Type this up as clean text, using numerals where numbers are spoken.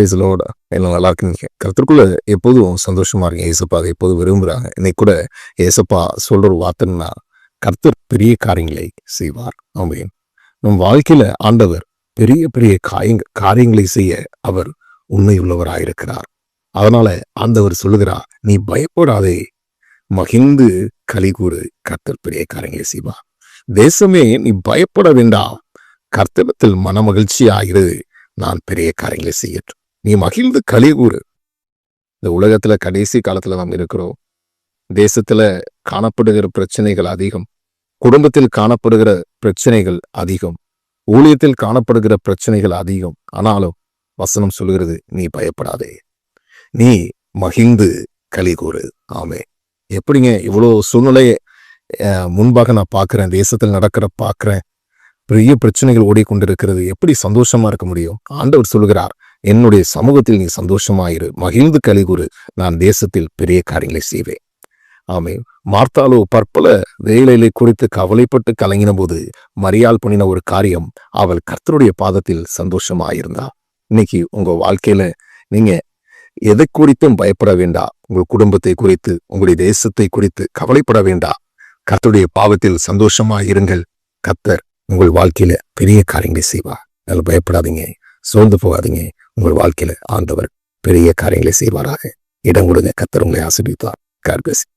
Price Lord. எல்லாம் நல்லா இருக்குங்க. கர்த்தருக்குள்ள எப்போதும் சந்தோஷமா இருங்க. ஏசப்பா அதை எப்போதும் விரும்புறாங்க. இன்னைக்கு கூட ஏசப்பா சொல்ற ஒரு வார்த்தைன்னா, கர்த்தர் பெரிய காரியங்களை செய்வார். ஆமென். நம் வாழ்க்கையில ஆண்டவர் பெரிய பெரிய காரியங்களை செய்ய அவர் உண்மை உள்ளவராயிருக்கிறார். அதனால ஆண்டவர் சொல்லுகிறார், நீ பயப்படாதே, மகிழ்ந்து களிகூறு, கர்த்தர் பெரிய காரியங்களை செய்வார். தேசமே நீ பயப்பட வேண்டாம், கர்த்தரிடத்தில் மனமகிழ்ச்சியாயிரு, நான் பெரிய காரியங்களை செய்யட்டும். நீ மகிழ்ந்து களிகூறு. இந்த உலகத்துல கடைசி காலத்துல நாம் இருக்கிறோம். தேசத்துல காணப்படுகிற பிரச்சனைகள் அதிகம், குடும்பத்தில் காணப்படுகிற பிரச்சனைகள் அதிகம், ஊழியத்தில் காணப்படுகிற பிரச்சனைகள் அதிகம். ஆனாலும் வசனம் சொல்கிறது, நீ பயப்படாதே, நீ மகிழ்ந்து களிகூறு. ஆமே. எப்படிங்க இவ்வளோ சூழ்நிலையை முன்பாக நான் பார்க்கிறேன், தேசத்தில் நடக்கிற பார்க்கிறேன், பெரிய பிரச்சனைகள் ஓடிக்கொண்டிருக்கிறது, எப்படி சந்தோஷமா இருக்க முடியும்? ஆண்டவர் சொல்கிறார், என்னுடைய சமூகத்தில் நீ சந்தோஷமாயிரு, மகிழ்ந்து களிகூறு, நான் தேசத்தில் பெரிய காரியங்களை செய்வேன். ஆமே. மார்த்தாலோ பற்பல வேலைகளை குறித்து கவலைப்பட்டு கலங்கின போது மரியாள் பண்ணின ஒரு காரியம், அவள் கர்த்தருடைய பாதத்தில் சந்தோஷமாயிருந்தா. இன்னைக்கு உங்க வாழ்க்கையில நீங்க எதை குறித்தும் பயப்பட வேண்டாம். உங்கள் குடும்பத்தை குறித்து, உங்களுடைய தேசத்தை குறித்து கவலைப்பட வேண்டாம். கர்த்தருடைய பாவத்தில் சந்தோஷமாயிருங்கள். கர்த்தர் உங்கள் வாழ்க்கையில பெரிய காரியங்களை செய்வார். அதனால பயப்படாதீங்க, சோர்ந்து போகாதீங்க. உங்கள் வாழ்க்கையில ஆண்டவர் பெரிய காரியங்களை செய்வாராக. இடம் கொடுங்க. கர்த்தர் உங்களை ஆசீர்வதிப்பார். God bless you.